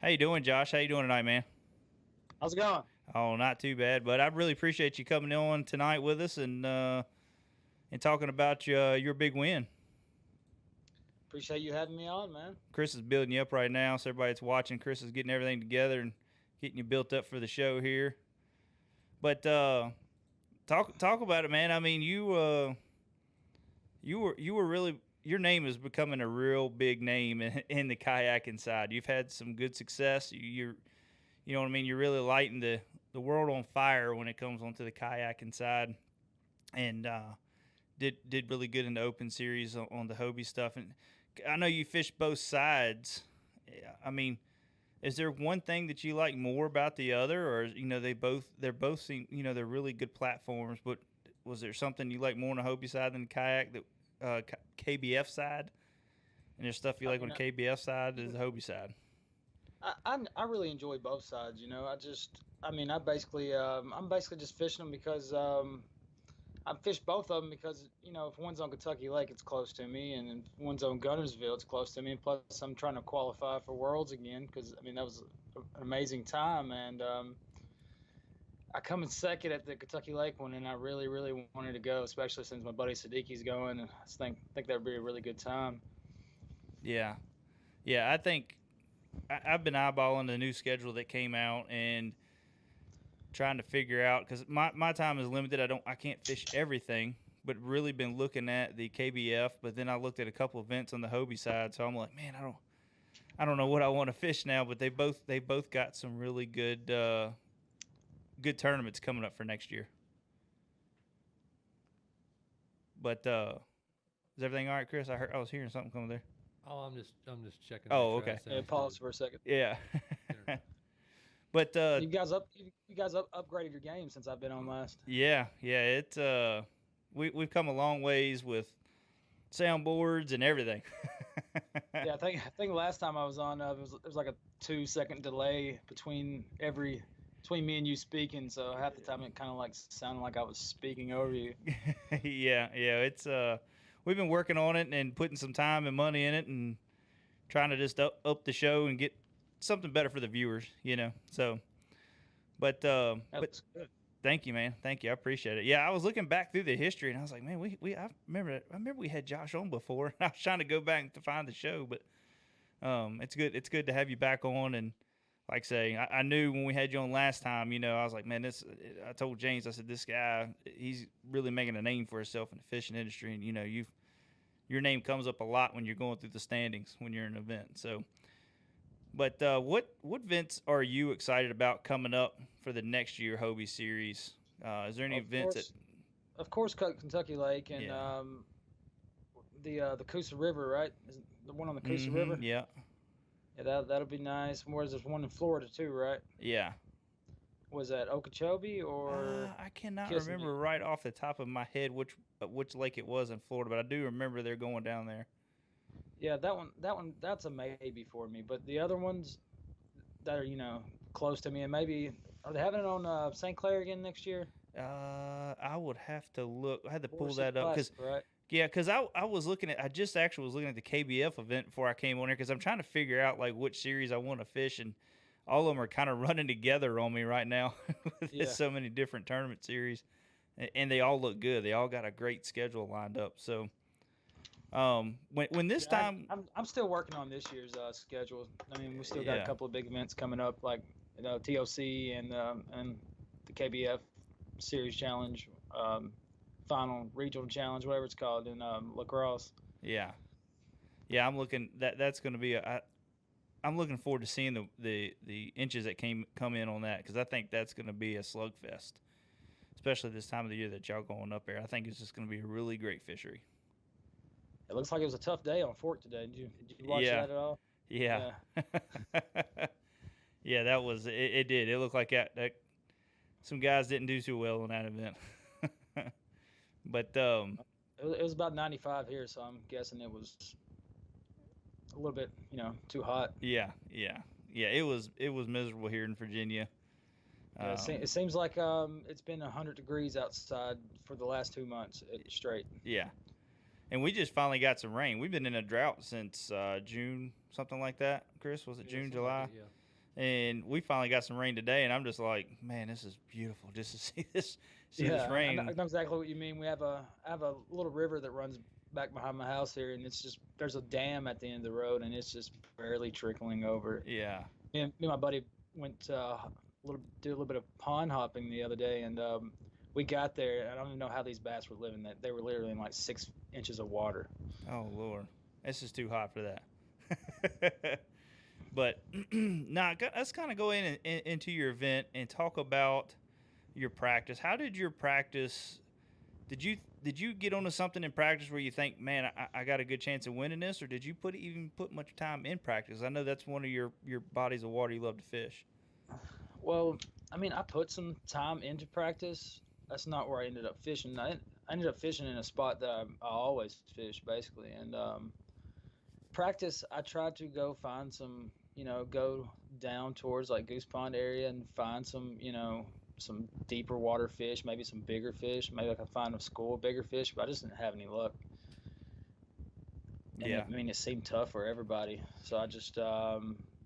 How you doing, Josh? How you doing tonight, man? How's it going? Oh, not too bad, but I really appreciate you coming on tonight with us and talking about your big win. Appreciate you having me on, man. Chris is building you up right now, so everybody that's watching, Chris is getting everything together and getting you built up for the show here. But talk about it, man. I mean, you were really, your name is becoming a real big name in the kayaking side. You've had some good success. You know what I mean. You're really lighting the world on fire when it comes onto the kayaking side, and did really good in the Open Series on the Hobie stuff. And I know you fish both sides. I mean, is there one thing that you like more about the other, or they're both seem they're really good platforms, but was there something you like more on the Hobie side than the kayak that KBF side? And there's stuff you I like on mean, the KBF side is the Hobie side. I really enjoy both sides. I'm basically just fishing them because I fish both of them because if one's on Kentucky Lake, it's close to me, and if one's on Guntersville, it's close to me. And plus, I'm trying to qualify for Worlds again because that was an amazing time, and I come in second at the Kentucky Lake one, and I really, really wanted to go, especially since my buddy Sadiqi's going, and I just think that would be a really good time. Yeah, yeah. I think I've been eyeballing the new schedule that came out and trying to figure out because my time is limited. I can't fish everything, but really been looking at the KBF. But then I looked at a couple events on the Hobie side, so I'm like, man, I don't know what I want to fish now. But they both got some really good tournaments coming up for next year. But is everything all right, Chris? I was hearing something coming there. Oh, I'm just checking to make Oh, sure okay. that Yeah, sounds pause good. for a second. Yeah. Internet. But You guys upgraded your game since I've been on last. yeah, we've come a long ways with soundboards and everything. Yeah, I think last time I was on, there was like a 2 second delay between me and you speaking, so half the time it kind of like sounded like I was speaking over you. Yeah, it's we've been working on it and putting some time and money in it and trying to just up the show and get something better for the viewers. So, That but looks good. thank you, man. Thank you. I appreciate it. Yeah, I was looking back through the history and I was like, man, I remember we had Josh on before. I was trying to go back to find the show, but it's good. It's good to have you back on. And like I say, I knew when we had you on last time, I was like, man, this. I told James, I said, this guy, he's really making a name for himself in the fishing industry, and your name comes up a lot when you're going through the standings when you're in an event. So, but what events are you excited about coming up for the next year Hobie Series? Is there any Of events that? course, of course, Kentucky Lake and Yeah. the Coosa River, right? Is it the one on the Coosa Mm-hmm. River? Yeah. Yeah, that'll be nice. Whereas there's one in Florida too, right? Yeah. Was that Okeechobee or I cannot remember Kissimmee? right off the top of my head which lake it was in Florida, but I do remember they're going down there. Yeah, that's a maybe for me. But the other ones that are close to me, and maybe are they having it on St. Clair again next year? I would have to look. I had to Florida pull City that up because Classic, right? yeah, because I was looking at I just actually was looking at the KBF event before I came on here because I'm trying to figure out like which series I want to fish and all of them are kind of running together on me right now. There's Yeah, so many different tournament series, and they all look good. They all got a great schedule lined up. So when this yeah. time, I'm still working on this year's schedule. I mean, we still got a yeah, couple of big events coming up, like TOC and the KBF Series Challenge, Final Regional Challenge, whatever it's called, in lacrosse. yeah, yeah, I'm looking that's going to be I'm looking forward to seeing the inches that come in on that because I think that's going to be a slugfest, especially this time of the year that y'all going up there. I think it's just going to be a really great fishery. It looks like it was a tough day on Fort today. Did you watch Yeah, that at all? yeah, Yeah, yeah. That was it. It did. It looked like that some guys didn't do too well in that event. But it was about 95 here, so I'm guessing it was a little bit, too hot. yeah. It was miserable here in Virginia. Yeah, Um, it seems like it's been 100 degrees outside for the last 2 months straight. yeah, and we just finally got some rain. We've been in a drought since June, something like that. Chris, was it Yeah, June, something like July? that. Yeah. and we finally got some rain today, and I'm just like, man, this is beautiful just to see this Yeah, I rain. know exactly what you mean. I have a little river that runs back behind my house here, and it's just there's a dam at the end of the road, and it's just barely trickling over. Yeah, Me and my buddy went did a little bit of pond hopping the other day, and we got there. And I don't even know how these bass were living. That they were literally in like 6 inches of water. oh Lord, this is too hot for that. But now let's kind of go into your event and talk about your practice. How did your practice? Did you get onto something in practice where you think, man, I got a good chance of winning this, or did you even put much time in practice? I know that's one of your bodies of water you love to fish. Well, I mean, I put some time into practice. That's not where I ended up fishing. I ended up fishing in a spot that I always fish basically, and practice. I tried to go find some, go down towards like Goose Pond area and find some, some deeper water fish, maybe some bigger fish. Maybe I could find a school of bigger fish, but I just didn't have any luck. And Yeah, I mean, it seemed tough for everybody. So I just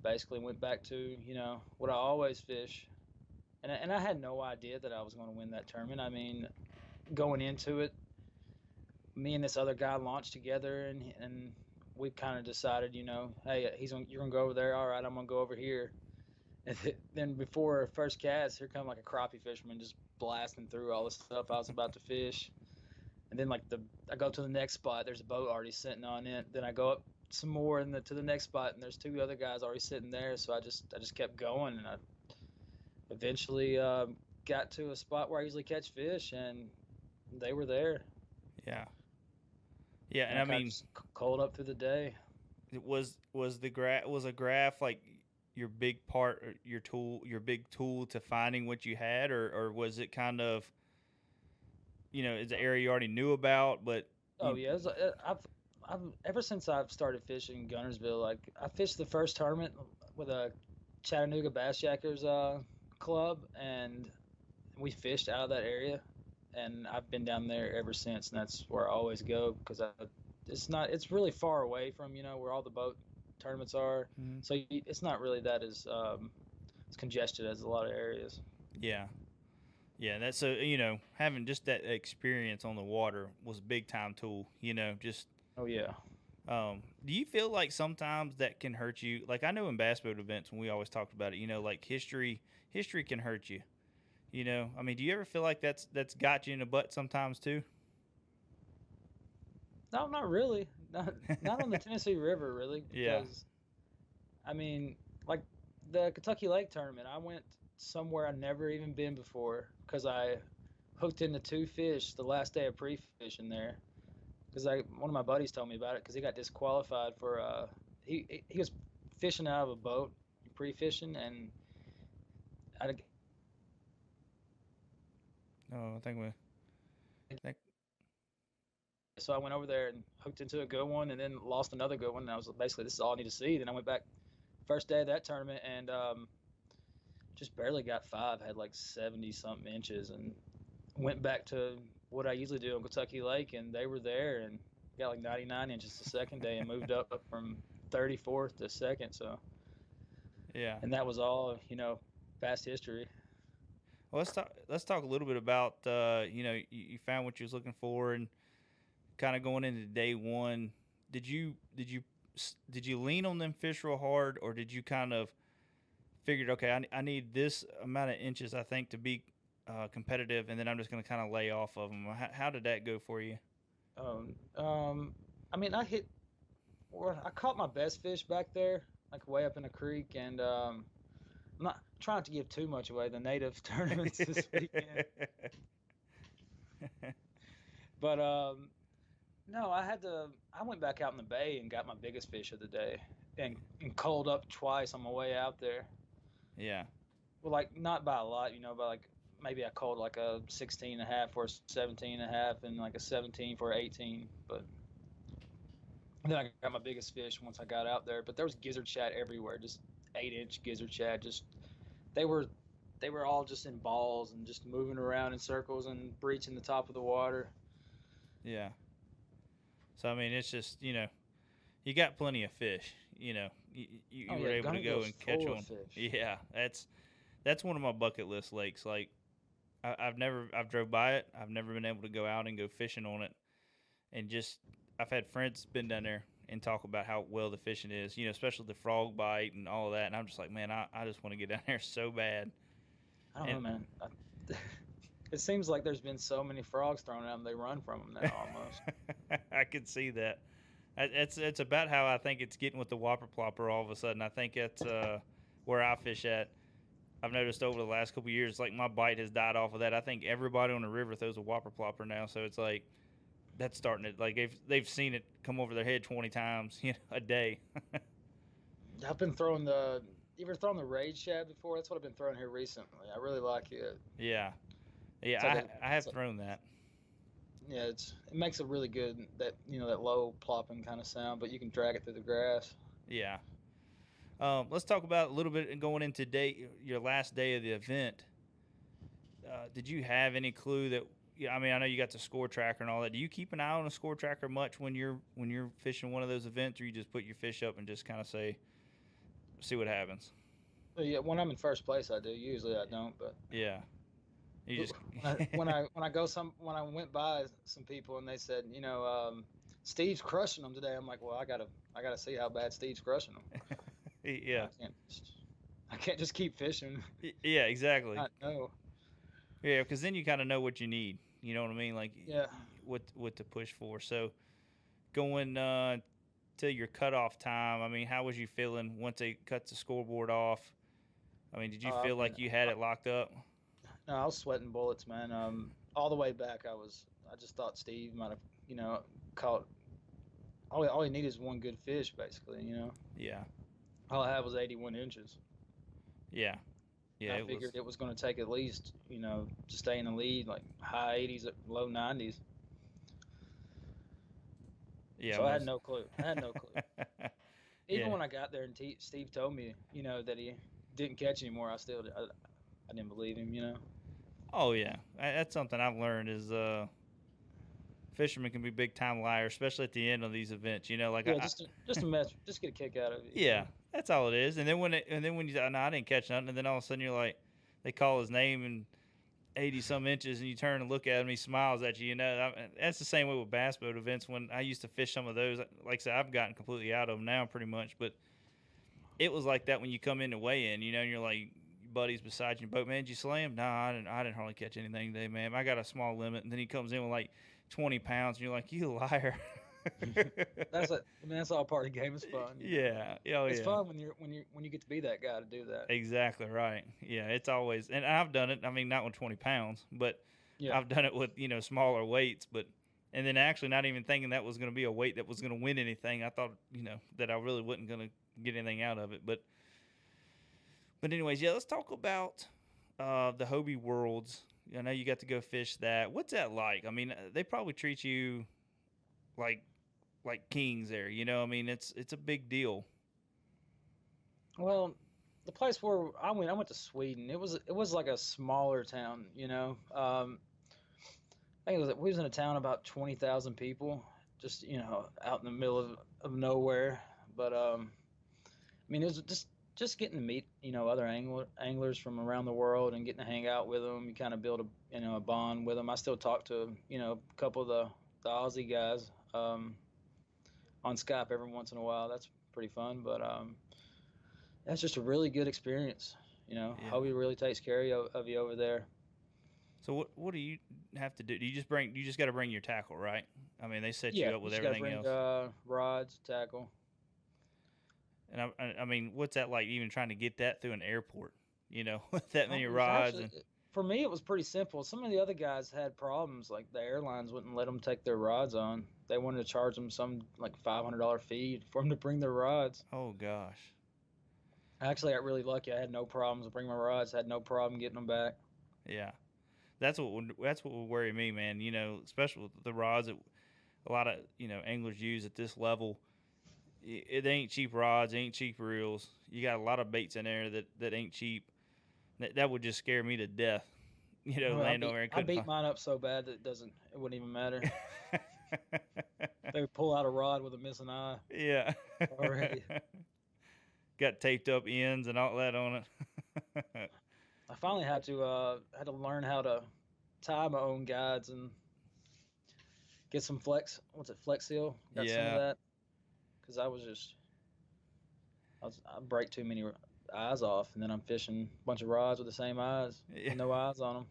basically went back to, what I always fish. And I had no idea that I was going to win that tournament. I mean, going into it, me and this other guy launched together, and we kind of decided, hey, you're gonna go over there. All right, I'm gonna go over here. And then before our first cast, here come like a crappie fisherman just blasting through all the stuff I was about to fish. And then I go to the next spot. There's a boat already sitting on it. Then I go up some more to the next spot, and there's two other guys already sitting there. So I just kept going, and I eventually got to a spot where I usually catch fish, and they were there. yeah, yeah. And And I I kind of mean, just coiled up through the day. was a graph like your big part, or your big tool to finding what you had, or was it kind of, it's an area you already knew about, but Oh you, yeah, I've ever since I've started fishing Guntersville, like I fished the first tournament with a Chattanooga Bass Jackers club, and we fished out of that area, and I've been down there ever since, and that's where I always go because it's really far away from where all the boat tournaments are, Mhm. so it's not really that as congested as a lot of areas. Yeah, yeah. That's so having just that experience on the water was a big time tool. Just Oh yeah. do you feel like sometimes that can hurt you? Like I know in bass boat events when we always talked about it, like history can hurt you. I mean, do you ever feel like that's got you in the butt sometimes too? No, not really. Not on the Tennessee River, really, Yeah. because I mean, like the Kentucky Lake tournament, I went somewhere I'd never even been before because I hooked into two fish the last day of pre-fishing there. Because one of my buddies told me about it because he got disqualified for he was fishing out of a boat pre-fishing, and I Oh, I think we think. so I went over there and hooked into a good one, and then lost another good one. And I was basically, this is all I need to see. Then I went back first day of that tournament, and just barely got five. Had like 70 something inches, and went back to what I usually do on Kentucky Lake, and they were there, and got like 99 inches the second day, and moved up from 34th to second. So, Yeah. and that was all past history. Well, let's talk a little bit about you found what you was looking for, and kind of going into day one. Did you lean on them fish real hard, or did you kind of figured, okay, I need this amount of inches, I think, to be competitive, and then I'm just going to kind of lay off of them. How did that go for you? Um, um, I mean, I caught my best fish back there, like way up in the creek, and I'm not trying not to give too much away the native tournaments this weekend, but no, I went back out in the bay and got my biggest fish of the day, and cold up twice on my way out there. Yeah. Well, like not by a lot, but like maybe I called like a 16 and a half or a 17 and a half and like a 17 for 18. But then I got my biggest fish once I got out there. But there was gizzard shad everywhere, just 8-inch gizzard shad. Just they were they were all just in balls and just moving around in circles and breaching the top of the water. Yeah. So I mean, it's just you got plenty of fish. You Oh were yeah, able to go Guntersville's and catch full of on. fish. Yeah, that's one of my bucket list lakes. Like I've drove by it. I've never been able to go out and go fishing on it. And just I've had friends been down there and talk about how well the fishing is. Especially the frog bite and all of that. And I'm just like, man, I just want to get down there so bad. I don't know, And man. It seems like there's been so many frogs thrown at them, they run from them now almost. I could see that. It's about how I think it's getting with the whopper plopper all of a sudden. I think that's where I fish at. I've noticed over the last couple of years, like my bite has died off of that. I think everybody on the river throws a whopper plopper now, so it's like that's starting to like they've seen it come over their head 20 times a day. I've been throwing the. You ever thrown the Raid Shad before? That's what I've been throwing here recently. I really like it. Yeah, It's like I have it's like, thrown that. yeah, it makes a really good that low plopping kind of sound, but you can drag it through the grass. Yeah. Let's talk about a little bit going into your last day of the event. Did you have any clue that? Yeah, I mean, I know you got the score tracker and all that. Do you keep an eye on a score tracker much when you're fishing one of those events, or you just put your fish up and just kind of see what happens? But yeah, when I'm in first place, I do. Usually, I don't. But Yeah, you just when I went by some people and they said, Steve's crushing them today. I'm like, well, I gotta see how bad Steve's crushing them. yeah, I can't just keep fishing. yeah, exactly. I know. Yeah, because then you kind of know what you need. You know what I mean? Like Yeah. what to push for. So going to your cutoff time, I mean, how was you feeling once they cut the scoreboard off? I mean, did you feel like you had it locked up? No, I was sweating bullets, man. All the way back, I just thought Steve might have, caught. All he needed is one good fish, basically. Yeah. All I had was 81 inches. Yeah. Yeah. I figured it was going to take at least, to stay in the lead, like high 80s, low 90s. Yeah. So I had no clue. Even Yeah. when I got there and Steve told me, that he didn't catch anymore, I didn't believe him. Oh yeah, that's something I've learned is fishermen can be big time liars, especially at the end of these events. Like Yeah, just a mess, just get a kick out of it. Yeah, that's all it is. And then when you no, I didn't catch nothing, and then all of a sudden you're like, they call his name and 80 some inches, and you turn and look at him, he smiles at you. That's the same way with bass boat events. When I used to fish some of those, like I said, I've gotten completely out of them now, pretty much. But it was like that when you come in to weigh in, and you're like, your buddies beside you in the boat, man, did you slay him? No, I didn't hardly catch anything today, man. I got a small limit. And then he comes in with like 20 pounds, and you're like, you liar. That's all part of the game. It's fun. Yeah. Oh, It's yeah. fun when you get to be that guy to do that. Exactly right. Yeah, it's always, and I've done it. I mean, not with 20 pounds, but Yeah. I've done it with smaller weights. And then actually not even thinking that was going to be a weight that was going to win anything. I thought that I really wasn't going to get anything out of it. But anyways, yeah, let's talk about the Hobie Worlds. I know you got to go fish that. What's that like? I mean, they probably treat you like kings there. I mean, it's a big deal. Well, the place where I went to Sweden. It was like a smaller town. I think we was in a town about 20,000 people, just out in the middle of nowhere. But I mean, it was just getting to meet other anglers from around the world and getting to hang out with them. You kind of build a bond with them. I still talk to a couple of the Aussie guys on Skype every once in a while. That's pretty fun. But that's just a really good experience. Yeah. Hobie really takes care of you over there. So what do you have to do? You just got to bring your tackle, right? I mean, they set you up with you just everything gotta else. bring rods, tackle. And I mean, what's that like? Even trying to get that through an airport, with that many It was rods. for me, it was pretty simple. Some of the other guys had problems, like the airlines wouldn't let them take their rods on. They wanted to charge them some like $500 fee for them to bring their rods. Oh gosh. I actually got really lucky. I had no problems bringing my rods. Had no problem getting them back. Yeah, that's what would worry me, man. Especially with the rods that a lot of anglers use at this level. It ain't cheap rods, it ain't cheap reels. You got a lot of baits in there that ain't cheap. That would just scare me to death. Well, land over and I beat mine up so bad that it wouldn't even matter. They would pull out a rod with a missing eye Yeah. already. Got taped up ends and all that on it. I finally had to learn how to tie my own guides and get some Flex Seal. Got some of Yeah. that because I break too many eyes off, and then I'm fishing a bunch of rods with the same eyes, Yeah. with no eyes on them.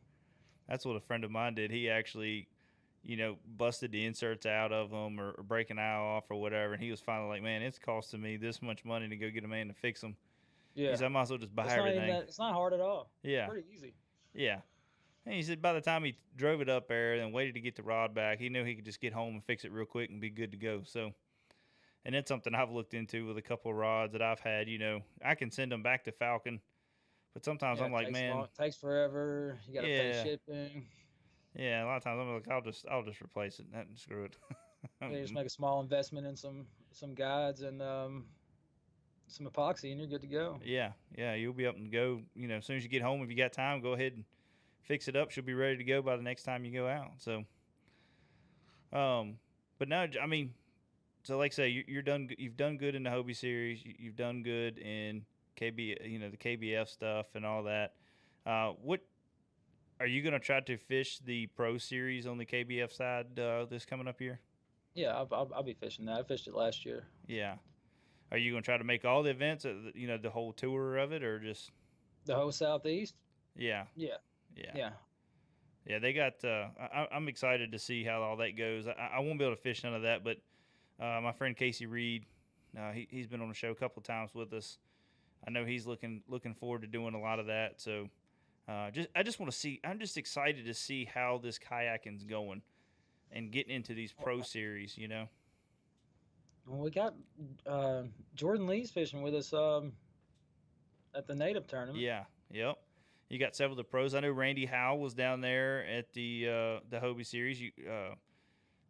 That's what a friend of mine did. He actually, busted the inserts out of them or break an eye off or whatever. And he was finally like, man, it's costing me this much money to go get a man to fix them. He Yeah, said, I might as well just buy it's not even everything. that. It's not hard at all. Yeah. It's pretty easy. Yeah. And he said by the time he drove it up there and waited to get the rod back, he knew he could just get home and fix it real quick and be good to go. So, and it's something I've looked into with a couple of rods that I've had. I can send them back to Falcon, but sometimes Yeah, I'm like, man, it takes forever. You gotta pay shipping. yeah. A lot of times I'm like, I'll just replace it. Screw it. Yeah, just make a small investment in some guides and some epoxy, and you're good to go. Yeah, you'll be up and go. As soon as you get home, if you got time, go ahead and fix it up. She'll be ready to go by the next time you go out. So, but no, I mean, so like I say, you're done. You've done good in the Hobie series. You've done good in KB, the KBF stuff and all that. What are you going to try to fish the Pro Series on the KBF side this coming up year? Yeah, I'll be fishing that. I fished it last year. Yeah. Are you going to try to make all the events, the whole tour of it, or just the whole Southeast? Yeah. Yeah. Yeah. Yeah. Yeah, they got. I'm excited to see how all that goes. I won't be able to fish none of that, but my friend Casey Reed, he's been on the show a couple of times with us. I know he's looking forward to doing a lot of that. So, I just want to see. I'm just excited to see how this kayaking's going, and getting into these pro series. Well, we got Jordan Lee's fishing with us at the Native tournament. Yeah. Yep. You got several of the pros. I know Randy Howe was down there at the Hobie series. You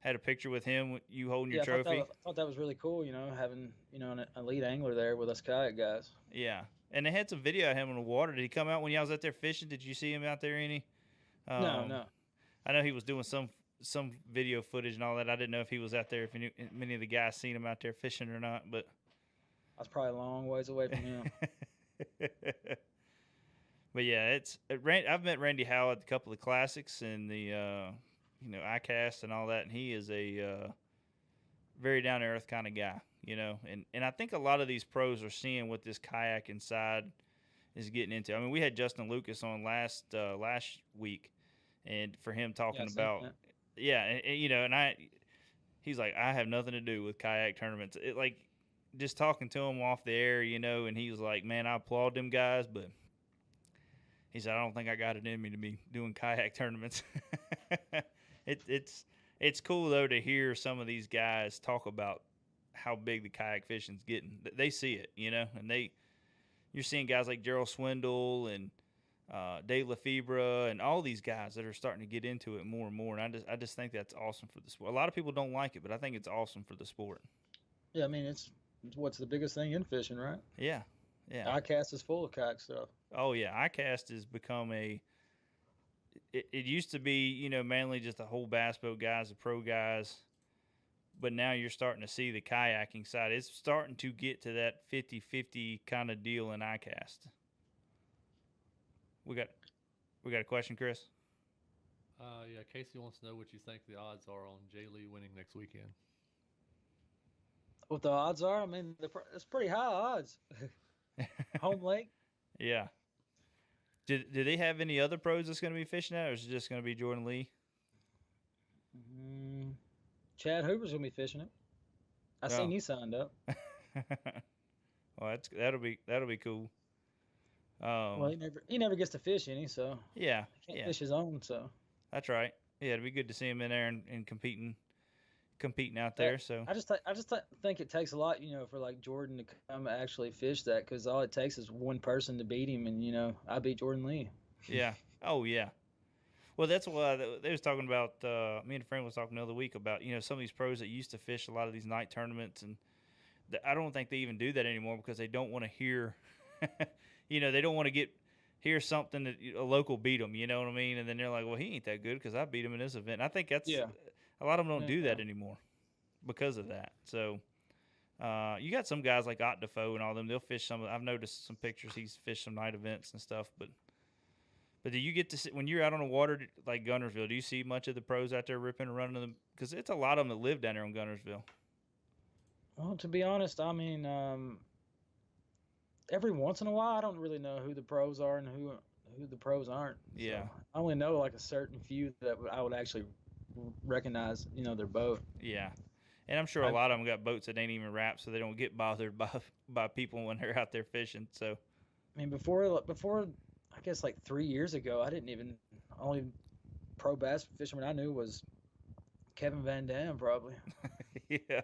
had a picture with him, you holding your trophy. I thought that was really cool. Having an elite angler there with us kayak guys. Yeah, and they had some video of him in the water. Did he come out when y'all was out there fishing? Did you see him out there any? No. I know he was doing some video footage and all that. I didn't know if he was out there. If many of the guys seen him out there fishing or not, but I was probably a long ways away from him. But yeah, I've met Randy Howe at a couple of classics and the ICAST and all that, and he is a very down to earth kind of guy, And I think a lot of these pros are seeing what this kayaking side is getting into. I mean, we had Justin Lucas on last week, and for him talking about he's like, I have nothing to do with kayak tournaments. Just talking to him off the air, and he was like, man, I applaud them guys, but he said, I don't think I got it in me to be doing kayak tournaments. It's cool, though, to hear some of these guys talk about how big the kayak fishing's getting. They see it, and you're seeing guys like Gerald Swindle and Dave Lefebvre and all these guys that are starting to get into it more and more. And I just think that's awesome for the sport. A lot of people don't like it, but I think it's awesome for the sport. Yeah, I mean, it's what's the biggest thing in fishing, right? Yeah. ICAST is full of kayak stuff. Oh yeah, ICAST has become it used to be, mainly just the whole bass boat guys, the pro guys, but now you're starting to see the kayaking side. It's starting to get to that 50-50 kind of deal in ICAST. We got a question, Chris? Yeah, Casey wants to know what you think the odds are on Jay Lee winning next weekend. What the odds are? I mean, it's pretty high odds. Home lake. Yeah. Do they have any other pros that's going to be fishing at, or is it just going to be Jordan Lee? Chad Hoover's going to be fishing it. I seen he signed up. Well, that'll be cool. Well, he never gets to fish any, so yeah, he can't fish his own. So that's right. Yeah, it'd be good to see him in there and competing out there. So I just think it takes a lot, for like Jordan to come actually fish that, because all it takes is one person to beat him, and I beat Jordan Lee. Yeah. Oh yeah. Well, that's why they was talking about. Me and a friend was talking the other week about some of these pros that used to fish a lot of these night tournaments, and I don't think they even do that anymore because they don't want to hear. They don't want to hear something that a local beat them. You know what I mean? And then they're like, well, he ain't that good because I beat him in this event. And I think that's a lot of them don't do that anymore. because of that. So you got some guys like Ott Defoe and all them. They'll fish some. I've noticed some pictures. He's fished some night events and stuff. But do you get to see, when you're out on the water like Guntersville? Do you see much of the pros out there ripping and running them? Because it's a lot of them that live down there on Guntersville. Well, to be honest, I mean, every once in a while, I don't really know who the pros are and who the pros aren't. Yeah. So I only know like a certain few that I would actually recognize, their boat. Yeah. And I'm sure a lot of them got boats that ain't even wrapped, so they don't get bothered by people when they're out there fishing. So, I mean, before I guess like 3 years ago, only pro bass fisherman I knew was Kevin Van Dam, probably. yeah.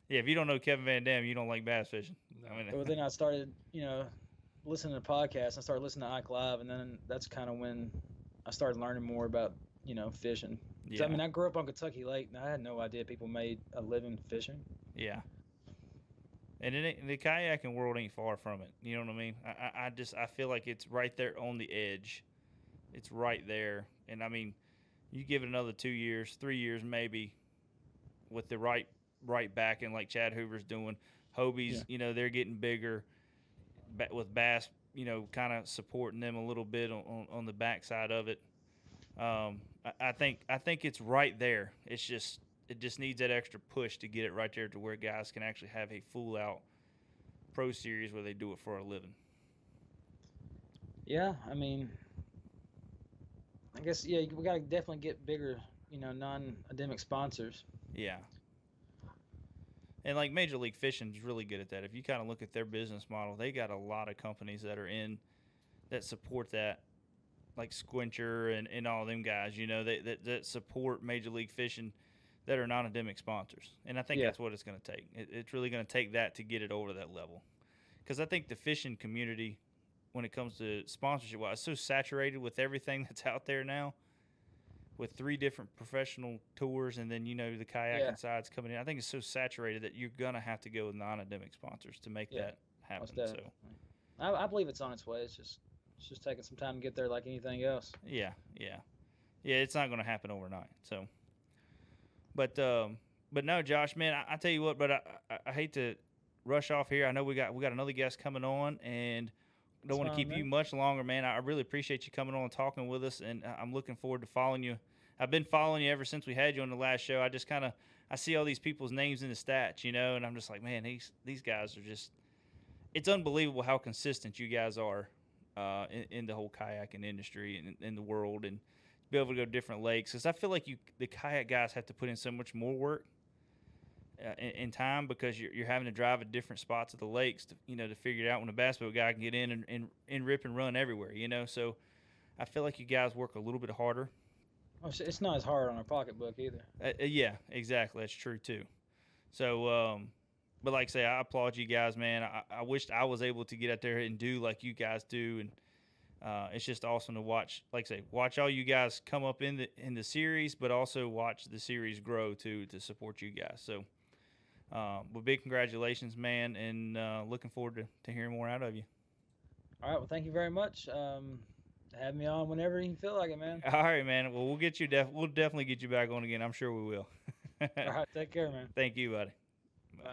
Yeah, if you don't know Kevin Van Dam, you don't like bass fishing. No. I mean, But then I started, listening to podcasts. I started listening to Ike Live, and then that's kind of when I started learning more about, fishing. yeah. I mean, I grew up on Kentucky Lake, and I had no idea people made a living fishing. Yeah. And the kayaking world ain't far from it. You know what I mean? I feel like it's right there on the edge. It's right there. And I mean, you give it another 2 years, 3 years maybe, with the right backing like Chad Hoover's doing. Hobie's, they're getting bigger with bass, kind of supporting them a little bit on the backside of it. I think it's right there. It just needs that extra push to get it right there to where guys can actually have a full out pro series where they do it for a living. Yeah, I mean, I guess we got to definitely get bigger, non-endemic sponsors. Yeah. And like Major League Fishing is really good at that. If you kind of look at their business model, they got a lot of companies that support that, like Squincher and all them guys, that support Major League Fishing that are non-endemic sponsors. And I think that's what it's going to take. It's really going to take that to get it over that level. Because I think the fishing community, when it comes to sponsorship, it's so saturated with everything that's out there now, with 3 different professional tours, and then the kayaking side's coming in. I think it's so saturated that you're gonna have to go with non-endemic sponsors to make that happen. So, I believe it's on its way. It's just taking some time to get there, like anything else. Yeah. It's not gonna happen overnight. So, but no, Josh, man, I tell you what, but I hate to rush off here. I know we got another guest coming on, and don't want to keep you much longer, man. I really appreciate you coming on and talking with us, and I'm looking forward to following you. I've been following you ever since we had you on the last show. I just I see all these people's names in the stats, and I'm just like, man, these guys are just – it's unbelievable how consistent you guys are in the whole kayaking industry and in the world, and be able to go to different lakes. Because I feel like the kayak guys have to put in so much more work in time, because you're having to drive at different spots of the lakes to figure it out when a bass boat guy can get in and rip and run everywhere, So I feel like you guys work a little bit harder. Oh, it's not as hard on our pocketbook either. Yeah, exactly. That's true too. So, but like I say, I applaud you guys, man. I wished I was able to get out there and do like you guys do, and it's just awesome to watch. Like I say, watch all you guys come up in the series, but also watch the series grow too to support you guys. So. Well, big congratulations, man, and looking forward to hearing more out of you. All right. Well, thank you very much. Have me on whenever you feel like it, man. All right, man. Well, we'll definitely get you back on again. I'm sure we will. All right. Take care, man. Thank you, buddy. Bye.